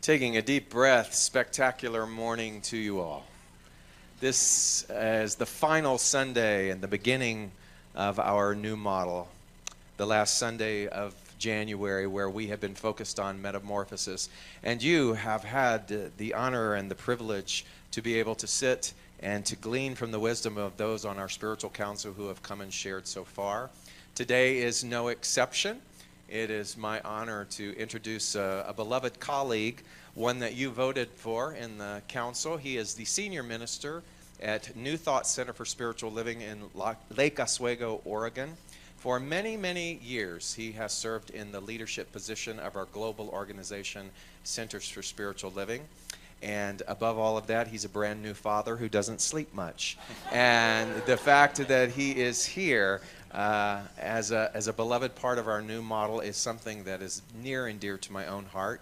Taking a deep breath, spectacular morning to you all. This is the final Sunday and the beginning of our new model, the last Sunday of January, where we have been focused on metamorphosis. And you have had the honor and the privilege to be able to sit and to glean from the wisdom of those on our spiritual council who have come and shared so far. Today is no exception. It is my honor to introduce a beloved colleague, one that you voted for in the council. He is the senior minister at New Thought Center for Spiritual Living in Lake Oswego, Oregon. For many, many years, he has served in the leadership position of our global organization, Centers for Spiritual Living. And above all of that, he's a brand new father who doesn't sleep much. And the fact that he is here as a beloved part of our new model is something that is near and dear to my own heart.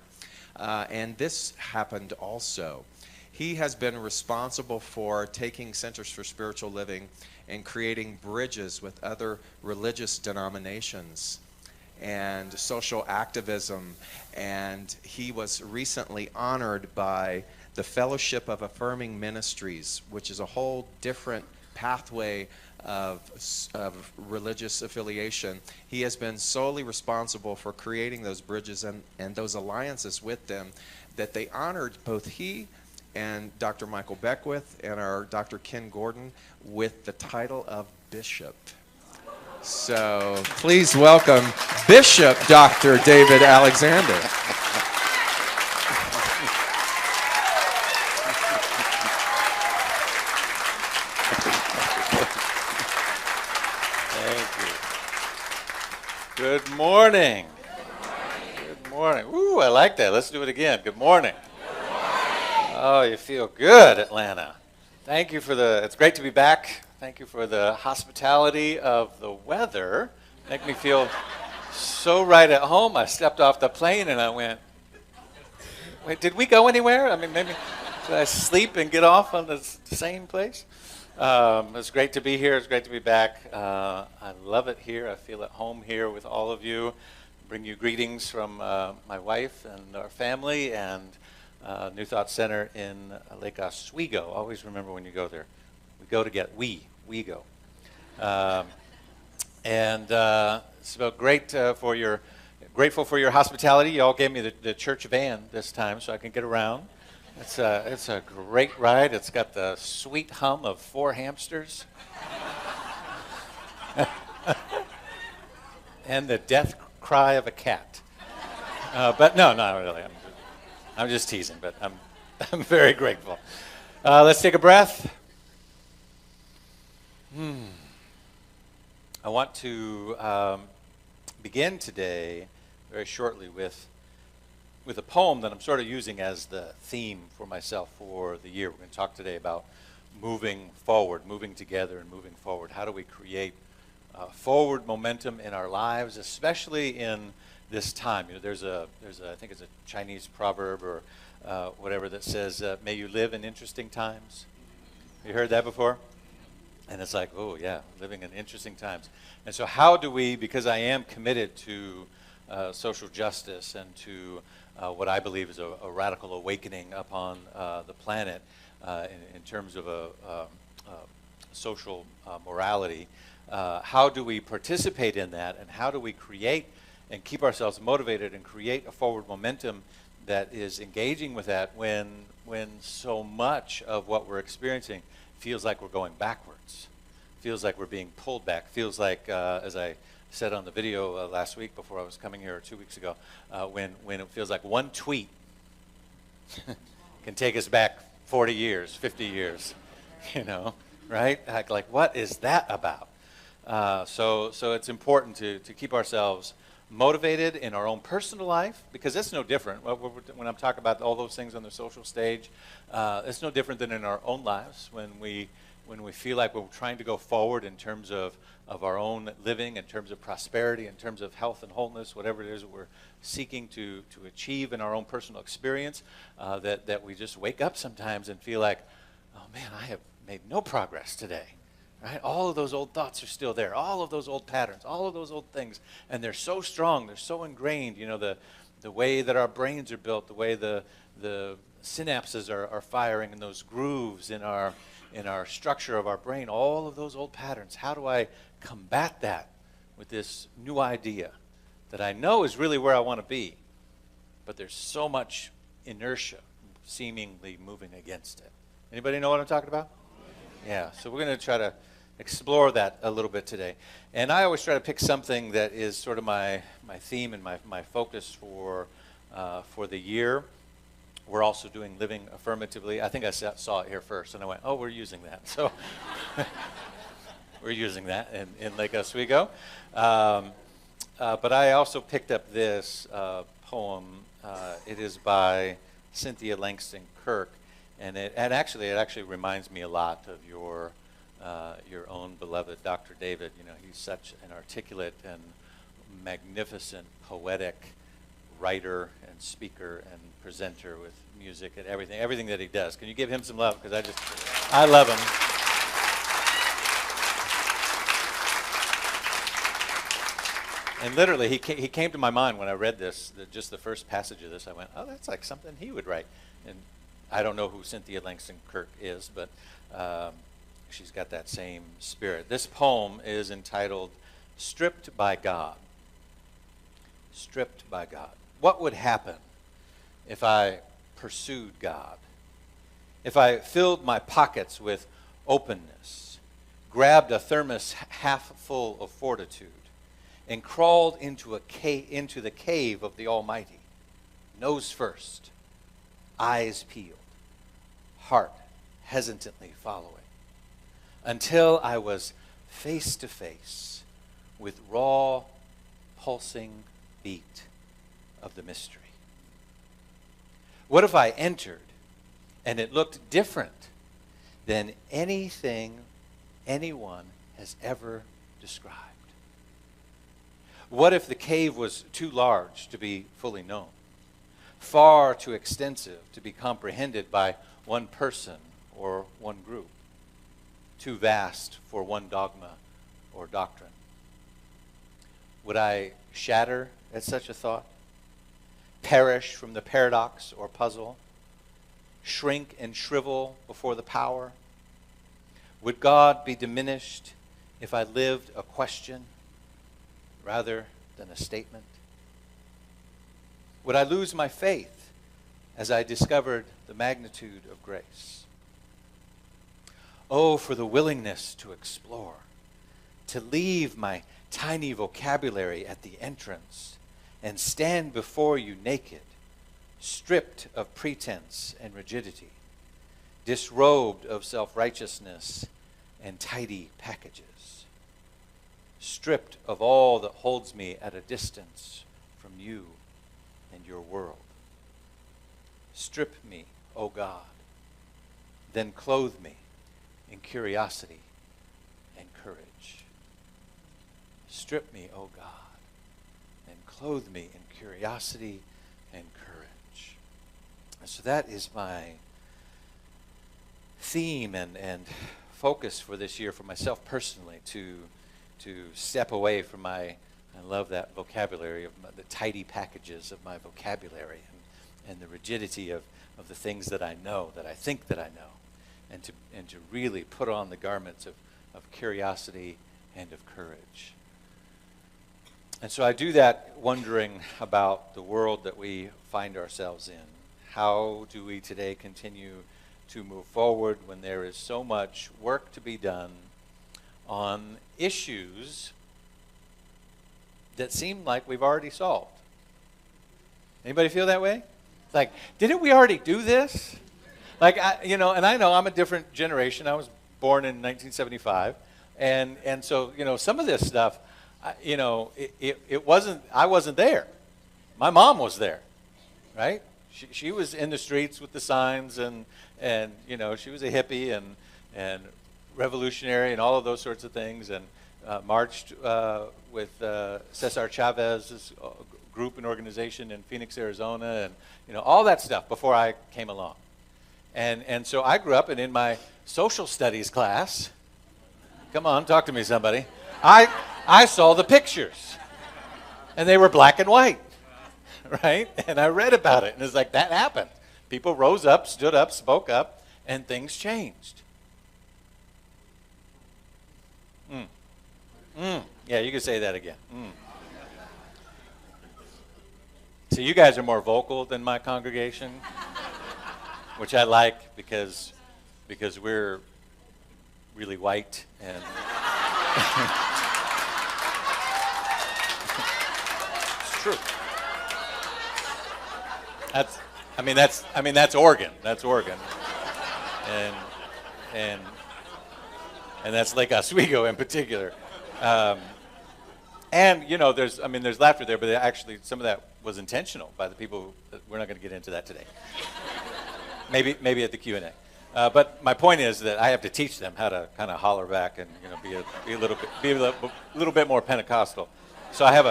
And this happened also. He has been responsible for taking Centers for Spiritual Living and creating bridges with other religious denominations and social activism. And he was recently honored by the Fellowship of Affirming Ministries, which is a whole different pathway of religious affiliation. He has been solely responsible for creating those bridges and those alliances with them, that they honored both he and Dr. Michael Beckwith and our Dr. Ken Gordon with the title of Bishop. So please welcome Bishop Dr. David Alexander. Good morning. Good morning. Ooh, I like that. Let's do it again. Good morning. Good morning. Oh, you feel good, Atlanta. Thank you for it's great to be back. Thank you for the hospitality of the weather. Make me feel so right at home. I stepped off the plane and I went, wait, did we go anywhere? I mean, maybe should I sleep and get off on the same place? It's great to be here. It's great to be back. I love it here. I feel at home here with all of you. Bring you greetings from my wife and our family and New Thought Center in Lake Oswego. Always remember when you go there. We go to get we go. And it's about grateful for your hospitality. You all gave me the church van this time so I can get around. It's a great ride. It's got the sweet hum of 4 hamsters. And the death cry of a cat. But no, not really. I'm just teasing, but I'm very grateful. Let's take a breath. I want to begin today very shortly with a poem that I'm sort of using as the theme for myself for the year. We're going to talk today about moving forward, moving together and moving forward. How do we create forward momentum in our lives, especially in this time? You know, there's I think it's a Chinese proverb or whatever that says, may you live in interesting times. You heard that before? And it's like, oh yeah, living in interesting times. And so how do we, because I am committed to social justice and to what I believe is a radical awakening upon the planet in terms of social morality, how do we participate in that, and how do we create and keep ourselves motivated and create a forward momentum that is engaging with that when so much of what we're experiencing feels like we're going backwards, feels like we're being pulled back, feels like, as I said on the video last week before I was coming here, or 2 weeks ago, when it feels like one tweet can take us back 40 years, 50 years, you know, right? Like what is that about? So it's important to keep ourselves motivated in our own personal life, because it's no different. When I'm talking about all those things on the social stage, it's no different than in our own lives when we feel like we're trying to go forward in terms of our own living, in terms of prosperity, in terms of health and wholeness, whatever it is that we're seeking to achieve in our own personal experience, that we just wake up sometimes and feel like, oh man, I have made no progress today. Right? All of those old thoughts are still there. All of those old patterns, all of those old things, and they're so strong, they're so ingrained. You know, the way that our brains are built, the way the the synapses are firing, and those grooves in our structure of our brain, all of those old patterns. How do I combat that with this new idea that I know is really where I want to be, but there's so much inertia seemingly moving against it? Anybody know what I'm talking about? Yeah, so we're going to try to explore that a little bit today. And I always try to pick something that is sort of my theme and my focus for the year. We're also doing living affirmatively. I think I saw it here first, and I went, oh, we're using that. So we're using that in Lake Oswego. But I also picked up this poem. It is by Cynthia Langston Kirk, and it actually reminds me a lot of your own beloved Dr. David. You know, he's such an articulate and magnificent poetic writer and speaker and presenter with music and everything that he does. Can you give him some love? Because I love him. And literally, he came to my mind when I read this, just the first passage of this. I went, oh, that's like something he would write. And I don't know who Cynthia Langston Kirk is, but she's got that same spirit. This poem is entitled, Stripped by God. Stripped by God. What would happen if I pursued God? If I filled my pockets with openness, grabbed a thermos half full of fortitude, and crawled into the cave of the Almighty, nose first, eyes peeled, heart hesitantly following, until I was face to face with raw, pulsing beat of the mystery? What if I entered and it looked different than anything anyone has ever described? What if the cave was too large to be fully known, far too extensive to be comprehended by one person or one group, too vast for one dogma or doctrine? Would I shatter at such a thought, perish from the paradox or puzzle, shrink and shrivel before the power? Would God be diminished if I lived a question rather than a statement? Would I lose my faith as I discovered the magnitude of grace? Oh, for the willingness to explore, to leave my tiny vocabulary at the entrance and stand before you naked, stripped of pretense and rigidity, disrobed of self-righteousness and tidy packages, stripped of all that holds me at a distance from you and your world. Strip me, O God, then clothe me in curiosity and courage. Strip me, O God, and clothe me in curiosity and courage. And so that is my theme and focus for this year for myself personally, to step away from I love that vocabulary of the tidy packages of my vocabulary and the rigidity of the things that I know, that I think that I know, and to really put on the garments of curiosity and of courage. And so I do that wondering about the world that we find ourselves in. How do we today continue to move forward when there is so much work to be done on issues that seem like we've already solved? Anybody feel that way? Like, didn't we already do this? Like, and I know I'm a different generation. I was born in 1975, and so some of this stuff, it wasn't. I wasn't there. My mom was there, right? She was in the streets with the signs, and she was a hippie and revolutionary and all of those sorts of things, and marched with Cesar Chavez's group and organization in Phoenix, Arizona, and all that stuff before I came along. And so I grew up, and in my social studies class, come on, talk to me, somebody. I saw the pictures, and they were black and white, right? And I read about it, and it's like, that happened. People rose up, stood up, spoke up, and things changed. Yeah, you can say that again. So you guys are more vocal than my congregation, which I like because we're really white and it's true. That's Oregon. That's Oregon. And that's Lake Oswego in particular. And there's laughter there, but actually some of that was intentional by the people. We're not going to get into that today. maybe at the Q&A. But my point is that I have to teach them how to kind of holler back and be a little bit more Pentecostal. So I have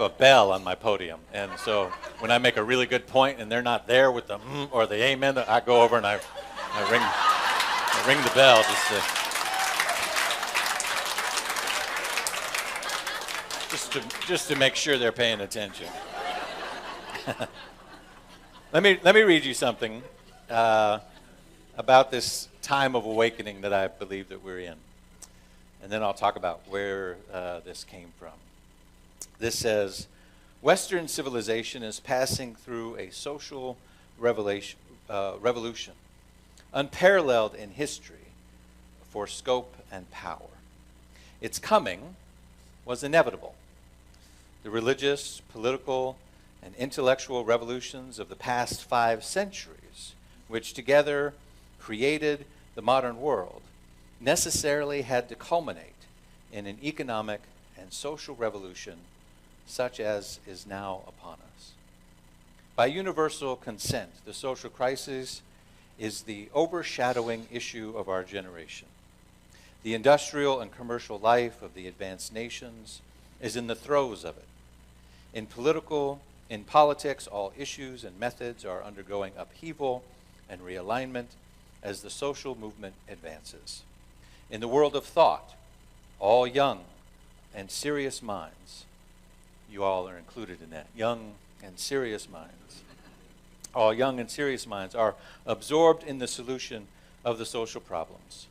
a bell on my podium, and so when I make a really good point and they're not there with the or the amen, I go over and I ring the bell just to make sure they're paying attention. Let me read you something about this time of awakening that I believe that we're in, and then I'll talk about where this came from. This says, Western civilization is passing through a social revolution, unparalleled in history for scope and power. Its coming was inevitable. The religious, political, and intellectual revolutions of the past 5 centuries, which together created the modern world, necessarily had to culminate in an economic and social revolution such as is now upon us. By universal consent, the social crisis is the overshadowing issue of our generation. The industrial and commercial life of the advanced nations is in the throes of it. In politics, all issues and methods are undergoing upheaval and realignment as the social movement advances. In the world of thought, all young and serious minds, you all are included in that, young and serious minds, all young and serious minds are absorbed in the solution of the social problems.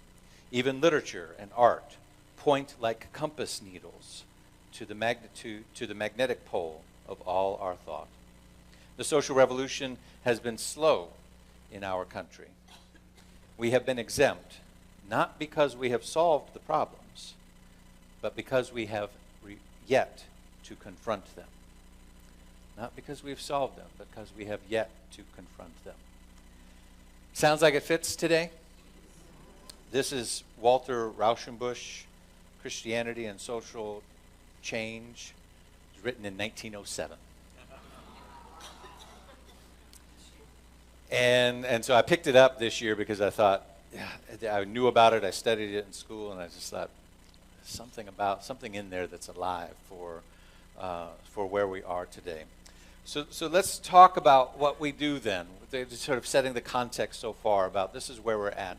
Even literature and art point like compass needles to the magnetic pole of all our thought. The social revolution has been slow in our country. We have been exempt, not because we have solved the problems, but because we have yet to confront them. Not because we've solved them, but because we have yet to confront them. Sounds like it fits today? This is Walter Rauschenbusch, Christianity and Social Change. It was written in 1907. And so I picked it up this year because I thought, I knew about it, I studied it in school, and I just thought, something in there that's alive for where we are today. So let's talk about what we do then. Just sort of setting the context so far about this is where we're at.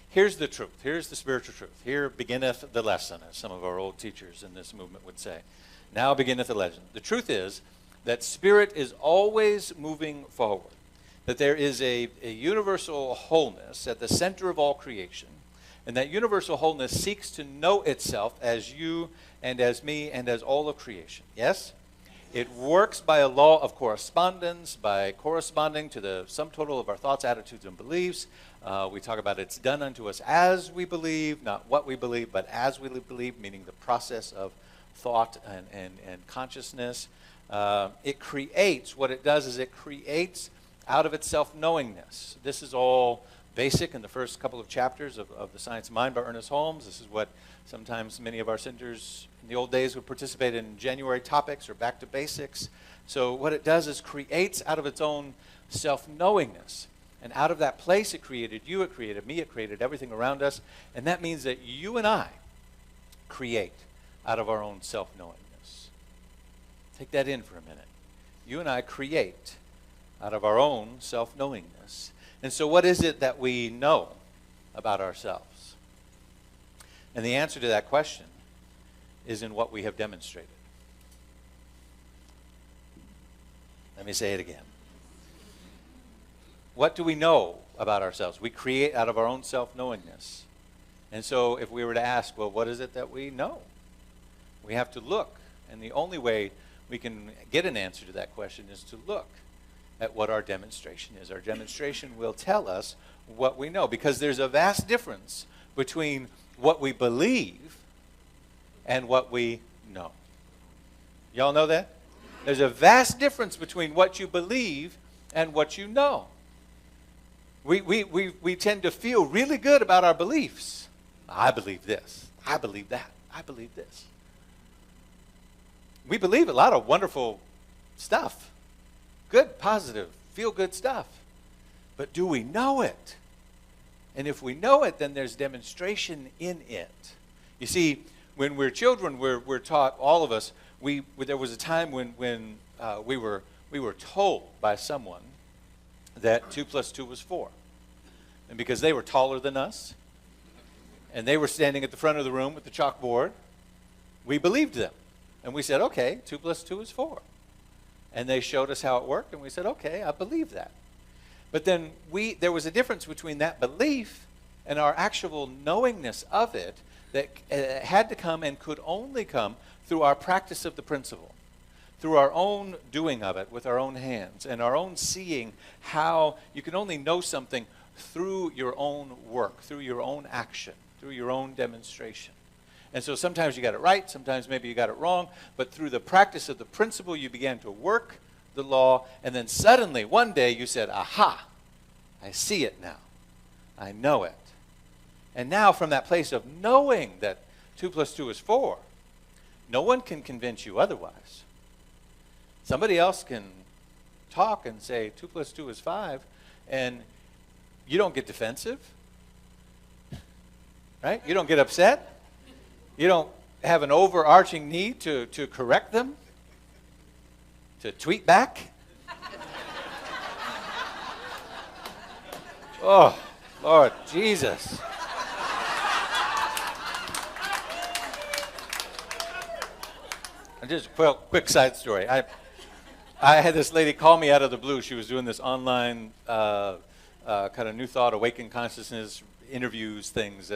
Here's the truth. Here's the spiritual truth. Here beginneth the lesson, as some of our old teachers in this movement would say. Now beginneth the legend. The truth is that spirit is always moving forward, that there is a universal wholeness at the center of all creation, and that universal wholeness seeks to know itself as you and as me and as all of creation. Yes? It works by a law of correspondence, by corresponding to the sum total of our thoughts, attitudes, and beliefs. We talk about it's done unto us as we believe, not what we believe, but as we believe, meaning the process of thought and consciousness. It creates, what it does is it creates out of its self-knowingness. This is all basic in the first couple of chapters of The Science of Mind by Ernest Holmes. This is what sometimes many of our centers in the old days would participate in January topics or back to basics. So what it does is creates out of its own self-knowingness. And out of that place it created you, it created me, it created everything around us. And that means that you and I create out of our own self-knowingness. Take that in for a minute. You and I create out of our own self-knowingness. And so what is it that we know about ourselves? And the answer to that question is in what we have demonstrated. Let me say it again. what do we know about ourselves? We create out of our own self-knowingness. And so if we were to ask, well, what is it that we know? We have to look. And the only way we can get an answer to that question is to look at what our demonstration is. Our demonstration will tell us what we know, because there's a vast difference between what we believe and what we know. Y'all know that? There's a vast difference between what you believe and what you know. We tend to feel really good about our beliefs. I believe this. I believe that. I believe this. We believe a lot of wonderful stuff. Good, positive, feel-good stuff. But do we know it? And if we know it, then there's demonstration in it. You see, when we're children, we're taught, all of us, there was a time when we were told by someone that 2 + 2 was 4. And because they were taller than us, and they were standing at the front of the room with the chalkboard, we believed them. And we said, okay, 2 + 2 is 4. And they showed us how it worked, and we said, okay, I believe that. But then there was a difference between that belief and our actual knowingness of it that had to come and could only come through our practice of the principle, through our own doing of it with our own hands, and our own seeing how you can only know something through your own work, through your own action, through your own demonstration. And so sometimes you got it right, sometimes maybe you got it wrong, but through the practice of the principle, you began to work the law, and then suddenly, one day, you said, aha, I see it now. I know it. And now from that place of knowing that 2 + 2 is 4, no one can convince you otherwise. Somebody else can talk and say 2 + 2 is 5, and you don't get defensive, right? You don't get upset. You don't have an overarching need to correct them, to tweet back. Oh, Lord Jesus. And just a quick side story. I had this lady call me out of the blue. She was doing this online kind of New Thought, Awakened Consciousness interviews things,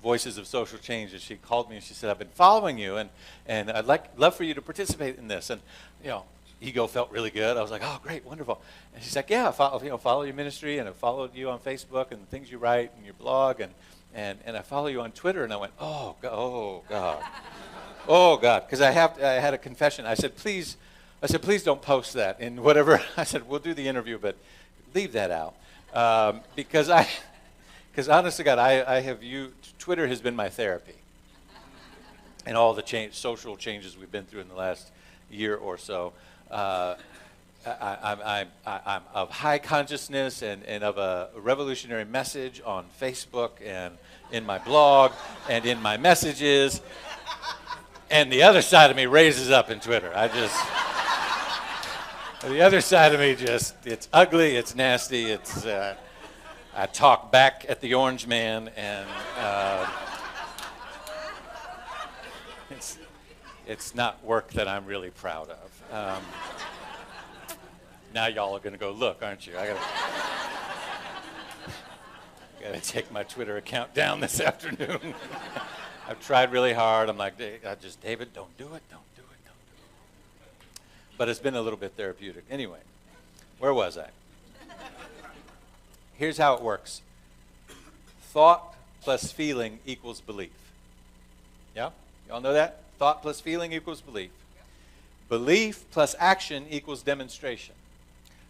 Voices of Social Change. And she called me and she said, I've been following you, and I'd love for you to participate in this. And, ego felt really good. I was like, oh, great, wonderful. And she's like, yeah, I follow your ministry, and I followed you on Facebook and the things you write and your blog, and I follow you on Twitter. And I went, oh, God. Oh, God. Because I had a confession. I said, please don't post that in whatever. I said, we'll do the interview, but leave that out. Because honest to God, I have Twitter has been my therapy. And all the social changes we've been through in the last year or so. I'm of high consciousness and of a revolutionary message on Facebook and in my blog and in my messages. And the other side of me raises up in Twitter. The other side of me it's ugly, it's nasty, I talk back at the orange man, and it's not work that I'm really proud of. Now y'all are going to go look, aren't you? I gotta take my Twitter account down this afternoon. I've tried really hard. I'm like, David, don't do it. But it's been a little bit therapeutic. Anyway, where was I? Here's how it works. Thought plus feeling equals belief. Yeah? Y'all know that? Thought plus feeling equals belief. Belief plus action equals demonstration.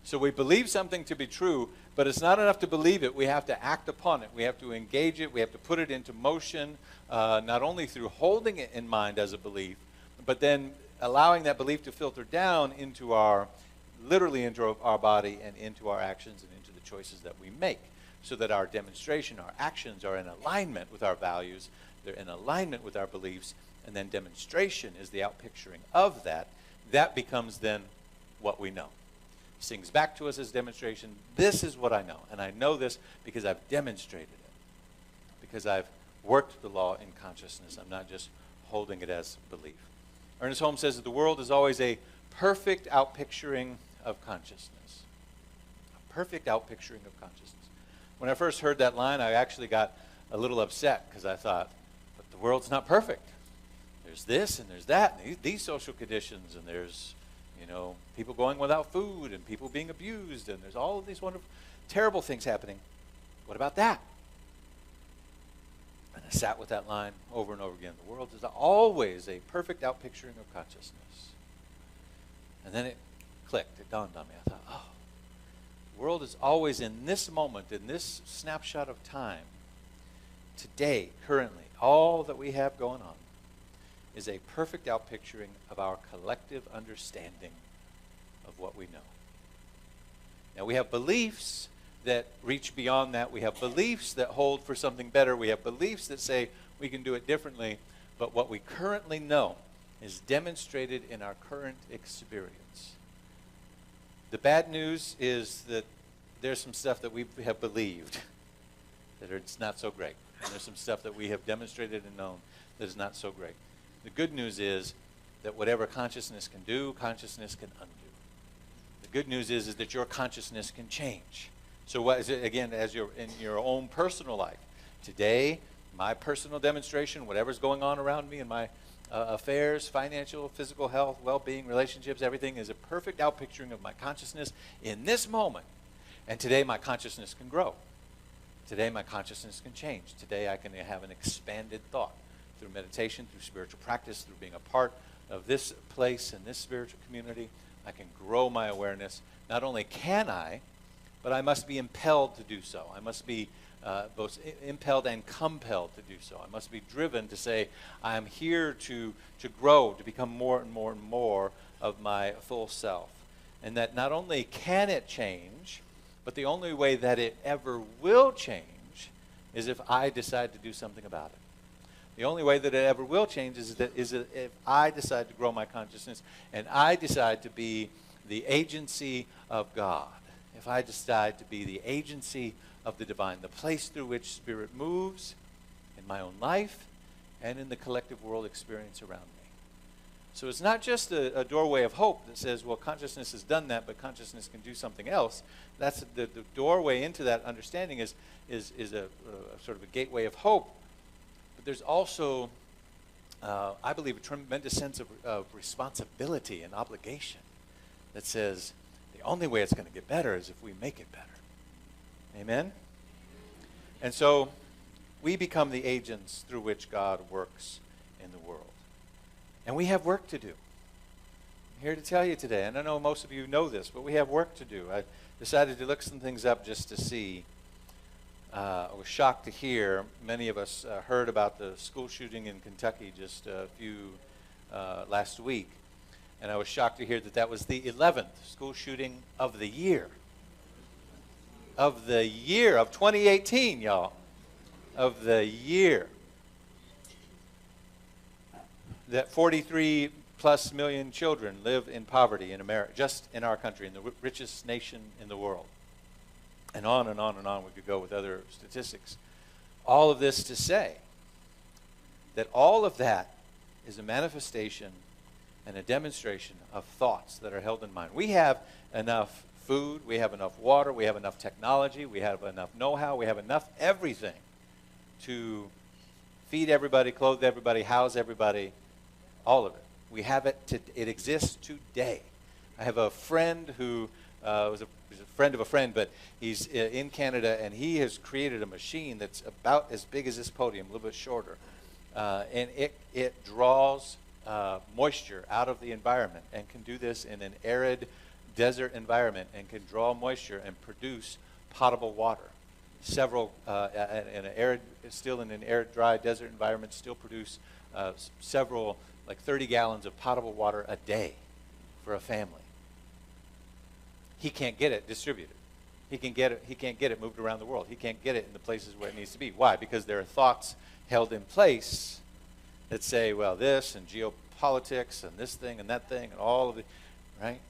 So we believe something to be true, but it's not enough to believe it. We have to act upon it. We have to engage it. We have to put it into motion, not only through holding it in mind as a belief, but then allowing that belief to filter down literally into our body and into our actions and into the choices that we make, so that our demonstration, our actions are in alignment with our values, they're in alignment with our beliefs, and then demonstration is the outpicturing of that. That becomes then what we know. Sings back to us as demonstration. This is what I know, and I know this because I've demonstrated it, because I've worked the law in consciousness. I'm not just holding it as belief. Ernest Holmes says that the world is always a perfect outpicturing of consciousness. A perfect outpicturing of consciousness. When I first heard that line, I actually got a little upset because I thought, but the world's not perfect. There's this and there's that, and these social conditions, and there's, people going without food, and people being abused, and there's all of these wonderful, terrible things happening. What about that? And I sat with that line over and over again. The world is always a perfect outpicturing of consciousness. And then it clicked. It dawned on me. I thought, oh, the world is always in this moment, in this snapshot of time, today, currently, all that we have going on is a perfect outpicturing of our collective understanding of what we know. Now, we have beliefs that reach beyond that. We have beliefs that hold for something better. We have beliefs that say we can do it differently. But what we currently know is demonstrated in our current experience. The bad news is that there's some stuff that we have believed that it's not so great. And there's some stuff that we have demonstrated and known that is not so great. The good news is that whatever consciousness can do, consciousness can undo. The good news is that your consciousness can change. So what is it, again, as you're in your own personal life, today, my personal demonstration, whatever's going on around me in my affairs, financial, physical health, well-being, relationships, everything is a perfect outpicturing of my consciousness in this moment. And today my consciousness can grow. Today my consciousness can change. Today I can have an expanded thought through meditation, through spiritual practice, through being a part of this place and this spiritual community. I can grow my awareness. Not only can I, but I must be impelled to do so. I must be both impelled and compelled to do so. I must be driven to say, I am here to grow, to become more and more and more of my full self. And that not only can it change, but the only way that it ever will change is if I decide to do something about it. The only way that it ever will change is if I decide to grow my consciousness and I decide to be the agency of God. If I decide to be the agency of the divine, the place through which Spirit moves in my own life and in the collective world experience around me. So it's not just a doorway of hope that says, well, consciousness has done that, but consciousness can do something else. That's the doorway into that understanding is a sort of a gateway of hope. But there's also, I believe, a tremendous sense of responsibility and obligation that says the only way it's going to get better is if we make it better. Amen? And so we become the agents through which God works in the world. And we have work to do. I'm here to tell you today, and I know most of you know this, but we have work to do. I decided to look some things up just to see. I was shocked to hear, many of us heard about the school shooting in Kentucky just last week. And I was shocked to hear that that was the 11th school shooting of the year. Of the year of 2018, y'all. Of the year. That 43 plus million children live in poverty in America, just in our country, in the richest nation in the world. And on and on and on we could go with other statistics. All of this to say that all of that is a manifestation and a demonstration of thoughts that are held in mind. We have enough food, we have enough water, we have enough technology, we have enough know-how, we have enough everything to feed everybody, clothe everybody, house everybody, all of it. We have it, it exists today. I have a friend who was a friend of a friend, but he's in Canada, and he has created a machine that's about as big as this podium, a little bit shorter. And it draws moisture out of the environment and can do this in an arid desert environment and can draw moisture and produce potable water. Several, in an arid, still in an arid, dry desert environment, still produce several, like 30 gallons of potable water a day for a family. He can't get it distributed. He can't get it moved around the world. He can't get it in the places where it needs to be. Why? Because there are thoughts held in place that say, well, this and geopolitics and this thing and that thing and all of it, right?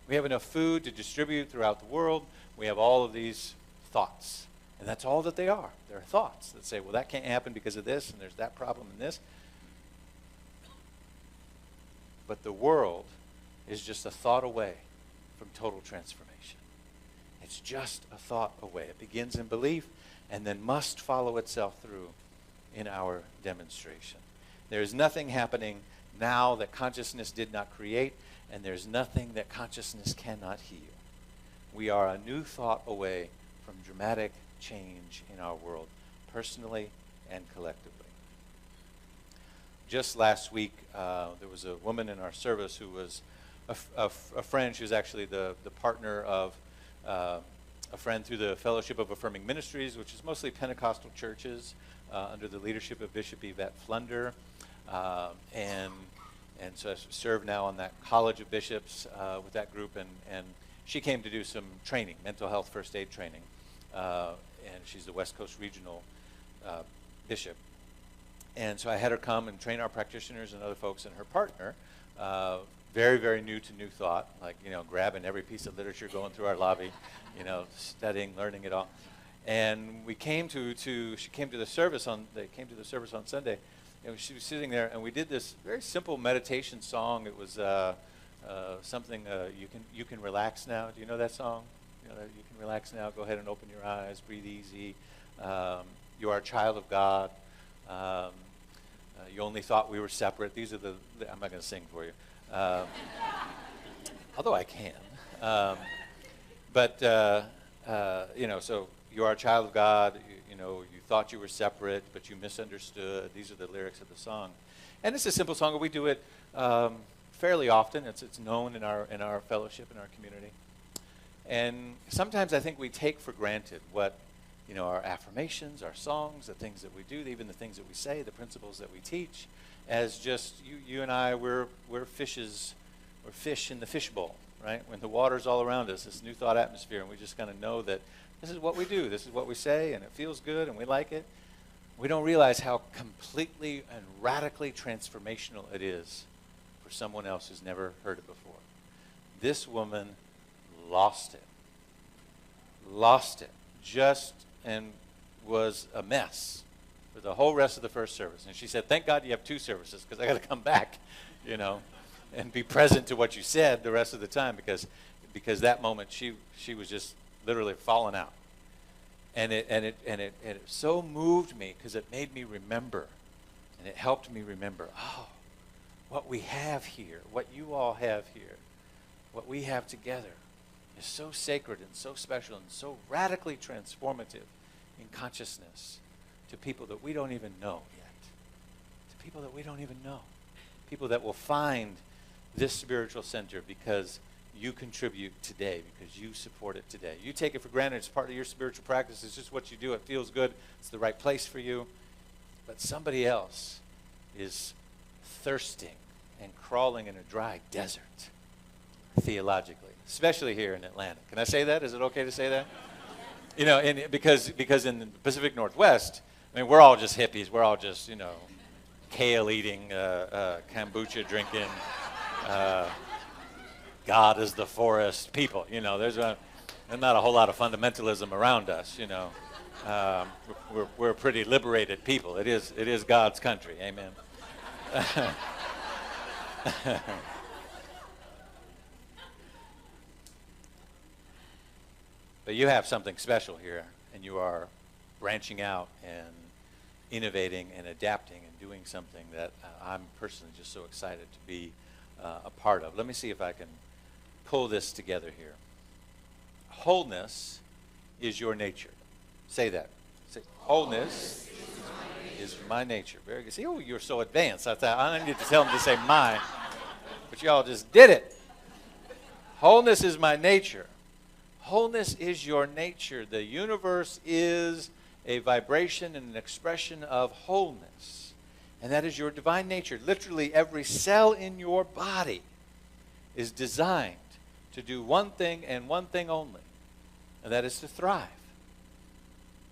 We have enough food to distribute throughout the world. We have all of these thoughts. And that's all that they are. They're thoughts that say, well, that can't happen because of this, and there's that problem and this. But the world is just a thought away from total transformation. It's just a thought away. It begins in belief and then must follow itself through in our demonstration. There is nothing happening now that consciousness did not create, and there's nothing that consciousness cannot heal. We are a new thought away from dramatic change in our world, personally and collectively. Just last week, there was a woman in our service who was a friend. She was actually the partner of a friend through the Fellowship of Affirming Ministries, which is mostly Pentecostal churches under the leadership of Bishop Yvette Flunder. And so I serve now on that College of Bishops with that group, and she came to do some training, mental health first aid training, and she's the West Coast Regional Bishop. And so I had her come and train our practitioners and other folks, and her partner, very, very new to New Thought, like, grabbing every piece of literature going through our lobby, studying, learning it all. And she came to the service on Sunday, and she was sitting there, and we did this very simple meditation song. It was something, you can relax now. Do you know that song? You can relax now. Go ahead and open your eyes. Breathe easy. You are a child of God. You only thought we were separate. These are I'm not going to sing for you. Although I can. So you are a child of God. You thought you were separate, but you misunderstood. These are the lyrics of the song. And it's a simple song, but we do it fairly often. It's known in our fellowship, in our community. And sometimes I think we take for granted what, our affirmations, our songs, the things that we do, even the things that we say, the principles that we teach, as just you and I, we're fishes, we're fish in the fishbowl, right? When the water's all around us, this New Thought atmosphere, and we just kind of know that this is what we do, this is what we say, and it feels good, and we like it. We don't realize how completely and radically transformational it is for someone else who's never heard it before. This woman lost it, and was a mess for the whole rest of the first service. And she said, thank God you have two services, because I got to come back, and be present to what you said the rest of the time, because that moment she was just literally falling out. And it so moved me, because it made me remember, and it helped me remember, what we have here, what you all have here, what we have together is so sacred and so special and so radically transformative in consciousness to people that we don't even know yet. To people that we don't even know. People that will find this spiritual center because you contribute today, because you support it today. You take it for granted. It's part of your spiritual practice. It's just what you do. It feels good. It's the right place for you. But somebody else is thirsting and crawling in a dry desert, theologically, especially here in Atlanta. Can I say that? Is it okay to say that? Because in the Pacific Northwest, we're all just hippies. We're all just, kale eating, kombucha drinking, God is the forest people. There's not a whole lot of fundamentalism around us. We're a pretty liberated people. It is God's country. Amen. But you have something special here, and you are branching out and innovating and adapting and doing something that I'm personally just so excited to be a part of. Let me see if I can pull this together here. Wholeness is your nature. Say that. Say, wholeness is my nature. Very good. See, you're so advanced. I thought I didn't need to tell them to say mine, but y'all just did it. Wholeness is my nature. Wholeness is your nature. The universe is a vibration and an expression of wholeness. And that is your divine nature. Literally every cell in your body is designed to do one thing and one thing only. And that is to thrive.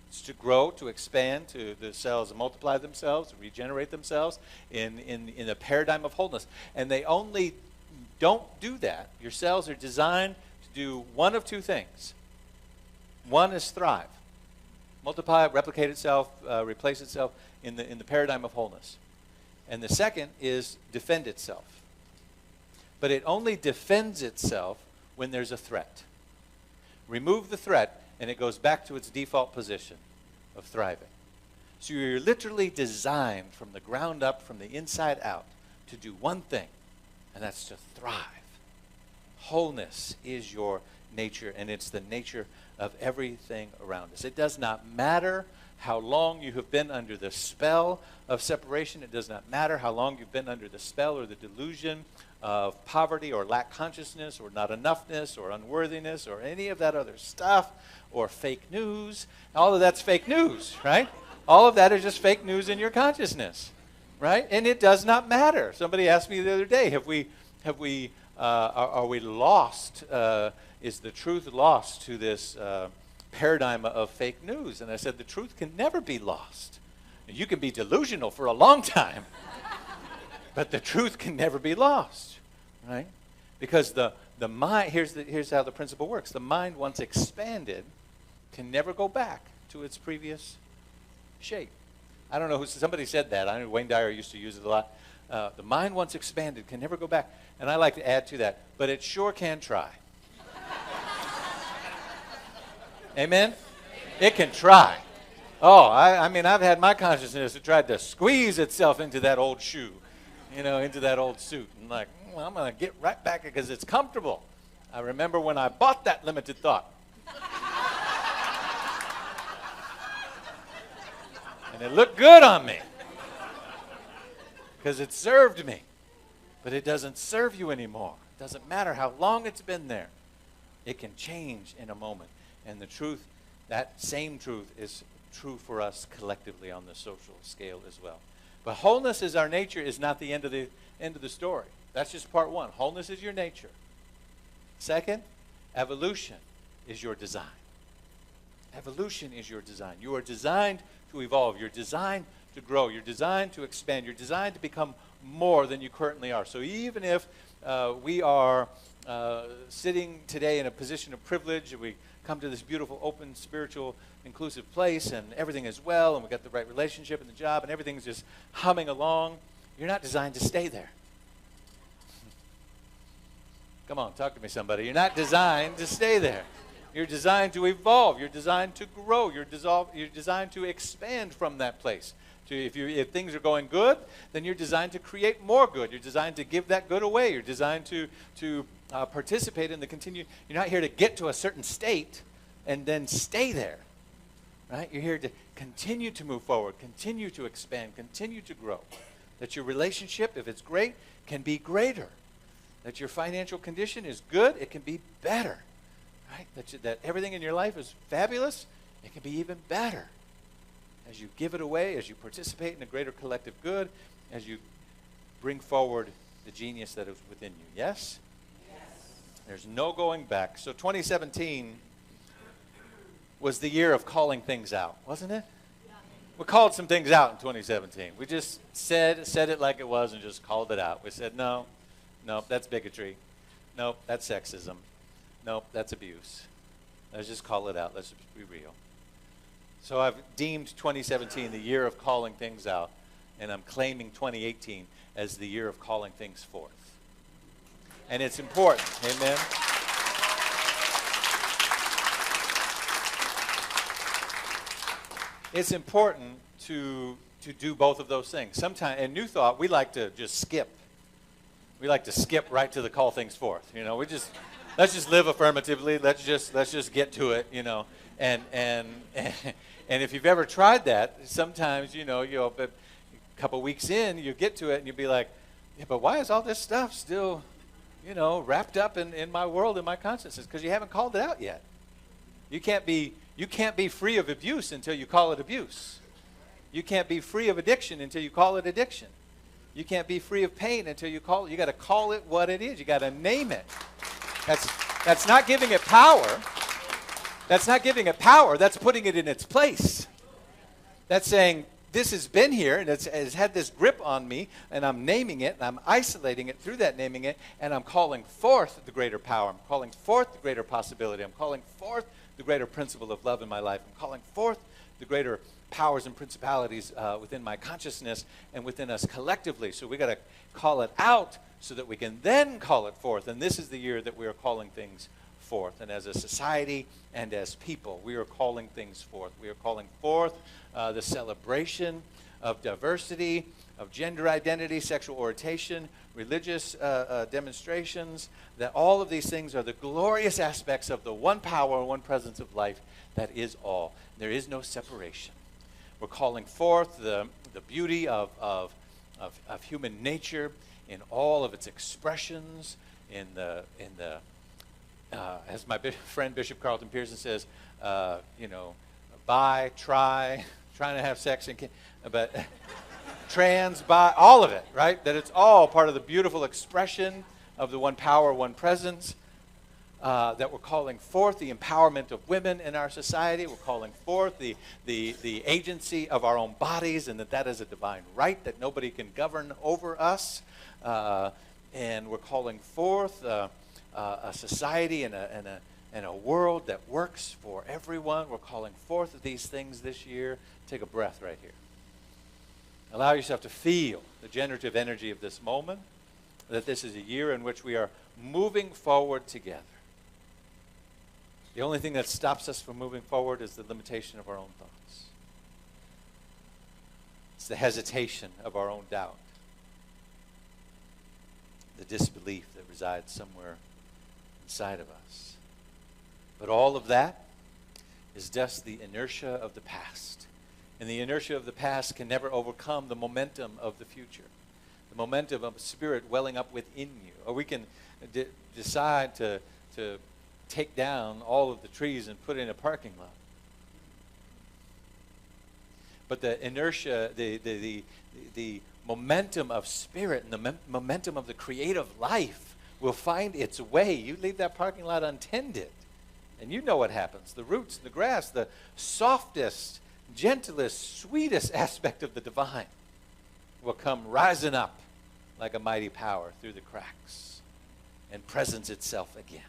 It's to grow, to expand, to the cells multiply themselves, regenerate themselves in a paradigm of wholeness. And they only don't do that. Your cells are designed to do one of two things. One is thrive. Multiply, replicate itself, replace itself in the paradigm of wholeness. And the second is defend itself. But it only defends itself when there's a threat. remove the threat, and it goes back to its default position of thriving. So you're literally designed from the ground up, from the inside out, to do one thing, and that's to thrive. Wholeness is your nature, and it's the nature of everything around us. It does not matter how long you have been under the spell of separation. It does not matter how long you've been under the spell or the delusion of poverty or lack consciousness or not enoughness or unworthiness or any of that other stuff or fake news. All of that's fake news, right? All of that is just fake news in your consciousness, right? And it does not matter. Somebody asked me the other day, are we lost? Is the truth lost to this paradigm of fake news? And I said, the truth can never be lost. You can be delusional for a long time, but the truth can never be lost, right? Because the mind, here's how the principle works. The mind, once expanded, can never go back to its previous shape. I don't know somebody said that. I know Wayne Dyer used to use it a lot. The mind, once expanded, can never go back. And I like to add to that, but it sure can try. Amen? It can try. Oh, I mean, I've had my consciousness that tried to squeeze itself into that old shoe, into that old suit. And like, well, I'm going to get right back because it's comfortable. I remember when I bought that limited thought. And it looked good on me because it served me. But it doesn't serve you anymore. It doesn't matter how long it's been there. It can change in a moment. And the truth, that same truth is true for us collectively on the social scale as well. But wholeness is our nature is not the end of the story. That's just part one. Wholeness is your nature. Second, evolution is your design. Evolution is your design. You are designed to evolve. You're designed to grow. You're designed to expand. You're designed to become more than you currently are. So even if we are sitting today in a position of privilege, and we come to this beautiful, open, spiritual, inclusive place, and everything is well, and we've got the right relationship and the job, and everything's just humming along, you're not designed to stay there. Come on, talk to me, somebody. You're not designed to stay there. You're designed to evolve. You're designed to grow. You're designed to expand from that place. If things are going good, then you're designed to create more good. You're designed to give that good away. You're designed to participate in the continue. You're not here to get to a certain state and then stay there, right? You're here to continue to move forward, continue to expand, continue to grow. That your relationship, if it's great, can be greater. That your financial condition is good, it can be better, right? That everything in your life is fabulous, it can be even better. As you give it away, as you participate in a greater collective good, as you bring forward the genius that is within you. Yes? Yes. There's no going back. So 2017 was the year of calling things out, wasn't it? Yeah. We called some things out in 2017. We just said it like it was and just called it out. We said, no, that's bigotry. Nope, that's sexism. Nope, that's abuse. Let's just call it out. Let's just be real. So I've deemed 2017 the year of calling things out, and I'm claiming 2018 as the year of calling things forth. And it's important, amen? It's important to do both of those things. Sometimes, in New Thought, we like to just skip. We like to skip right to the call things forth. Let's just live affirmatively. Let's just get to it, And if you've ever tried that, sometimes, a couple weeks in, you get to it and you'll be like, yeah, but why is all this stuff still, wrapped up in my world, in my consciousness? Because you haven't called it out yet. You can't be free of abuse until you call it abuse. You can't be free of addiction until you call it addiction. You can't be free of pain until you call it. You got to call it what it is. You got to name it. That's not giving it power. That's not giving it power. That's putting it in its place. That's saying, this has been here, and it's had this grip on me, and I'm naming it, and I'm isolating it through that naming it, and I'm calling forth the greater power. I'm calling forth the greater possibility. I'm calling forth the greater principle of love in my life. I'm calling forth the greater powers and principalities within my consciousness and within us collectively. So we got to call it out so that we can then call it forth. And this is the year that we are calling things forth. And as a society and as people, we are calling things forth. We are calling forth the celebration of diversity, of gender identity, sexual orientation, religious demonstrations, that all of these things are the glorious aspects of the one power and one presence of life that is all. There is no separation. We're calling forth the beauty of human nature in all of its expressions, as my friend Bishop Carlton Pearson says, trying to have sex, but trans, bi, all of it, right? That it's all part of the beautiful expression of the one power, one presence, that we're calling forth the empowerment of women in our society. We're calling forth the agency of our own bodies, and that is a divine right, that nobody can govern over us. And we're calling forth a society and a world that works for everyone. We're calling forth these things this year. Take a breath right here. Allow yourself to feel the generative energy of this moment, that this is a year in which we are moving forward together. The only thing that stops us from moving forward is the limitation of our own thoughts. It's the hesitation of our own doubt, the disbelief that resides somewhere inside of us. But all of that is just the inertia of the past. And the inertia of the past can never overcome the momentum of the future, the momentum of a spirit welling up within you. Or we can decide to take down all of the trees and put in a parking lot. But the inertia, the momentum of spirit and the momentum of the creative life will find its way. You leave that parking lot untended, and you know what happens. The roots, the grass, the softest, gentlest, sweetest aspect of the divine will come rising up like a mighty power through the cracks and presence itself again.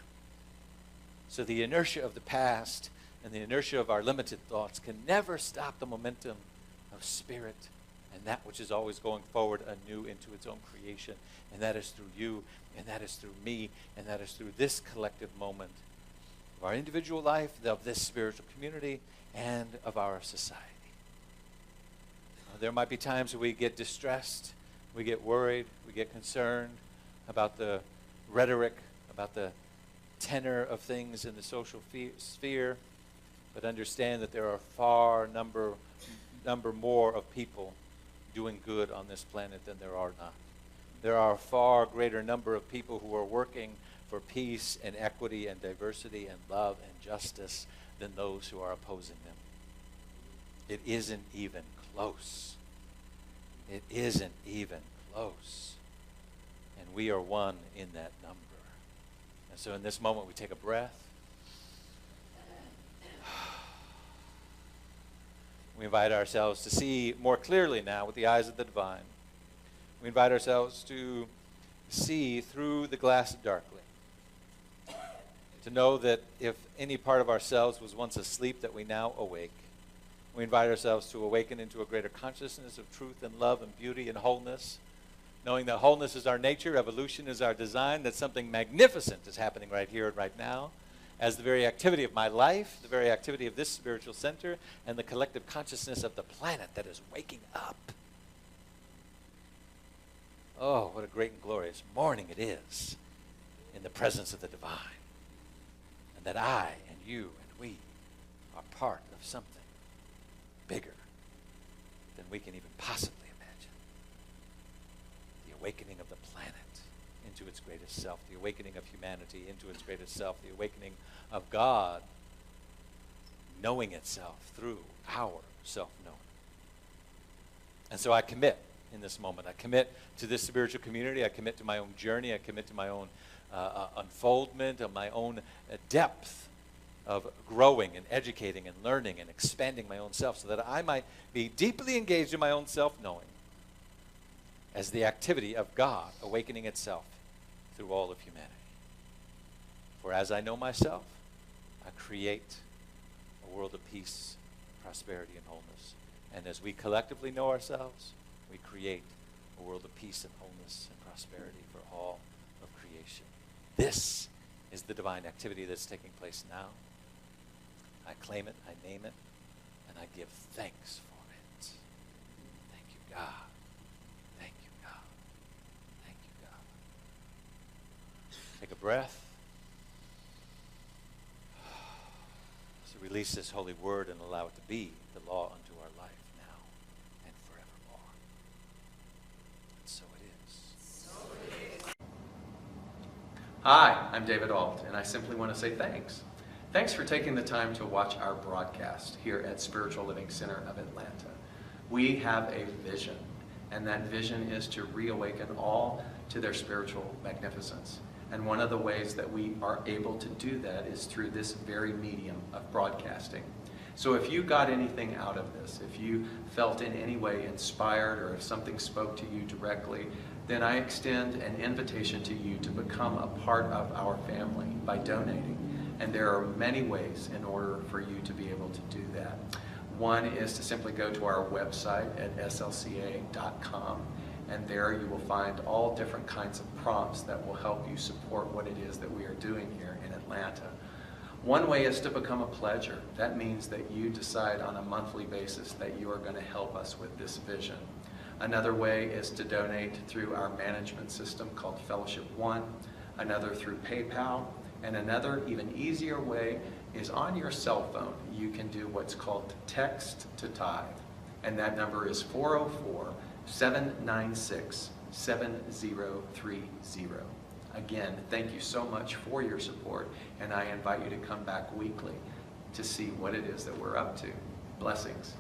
So the inertia of the past and the inertia of our limited thoughts can never stop the momentum of spirit and that which is always going forward anew into its own creation. And that is through you, and that is through me, and that is through this collective moment of our individual life, of this spiritual community, and of our society. There might be times we get distressed, we get worried, we get concerned about the rhetoric, about the tenor of things in the social sphere, but understand that there are far number more of people doing good on this planet than there are not. There are a far greater number of people who are working for peace and equity and diversity and love and justice than those who are opposing them. It isn't even close. It isn't even close. And we are one in that number. And so in this moment, we take a breath. We invite ourselves to see more clearly now with the eyes of the divine. We invite ourselves to see through the glass darkly. To know that if any part of ourselves was once asleep, that we now awake. We invite ourselves to awaken into a greater consciousness of truth and love and beauty and wholeness, knowing that wholeness is our nature, evolution is our design, that something magnificent is happening right here and right now, as the very activity of my life, the very activity of this spiritual center, and the collective consciousness of the planet that is waking up. Oh, what a great and glorious morning it is in the presence of the divine. And that I and you and we are part of something bigger than we can even possibly imagine. The awakening of the planet into its greatest self, the awakening of humanity into its greatest self, the awakening of God knowing itself through our self-knowing. And so I commit in this moment. I commit to this spiritual community. I commit to my own journey. I commit to my own unfoldment, of my own depth of growing and educating and learning and expanding my own self, so that I might be deeply engaged in my own self-knowing as the activity of God awakening itself through all of humanity. For as I know myself, I create a world of peace, prosperity, and wholeness. And as we collectively know ourselves, we create a world of peace and wholeness and prosperity for all of creation. This is the divine activity that's taking place now. I claim it, I name it, and I give thanks for it. Thank you, God. Thank you, God. Thank you, God. Take a breath. So release this holy word and allow it to be the law unto our life now and forevermore. And so it is. Hi, I'm David Alt, and I simply want to say thanks. Thanks for taking the time to watch our broadcast here at Spiritual Living Center of Atlanta. We have a vision, and that vision is to reawaken all to their spiritual magnificence. And one of the ways that we are able to do that is through this very medium of broadcasting. So if you got anything out of this, if you felt in any way inspired, or if something spoke to you directly, then I extend an invitation to you to become a part of our family by donating. And there are many ways in order for you to be able to do that. One is to simply go to our website at slca.com, and there you will find all different kinds of prompts that will help you support what it is that we are doing here in Atlanta. One way is to become a pledger. That means that you decide on a monthly basis that you are going to help us with this vision. Another way is to donate through our management system called Fellowship One, another through PayPal, and another even easier way is on your cell phone. You can do what's called text to tithe, and that number is 404-796-7030. Again, thank you so much for your support, and I invite you to come back weekly to see what it is that we're up to. Blessings.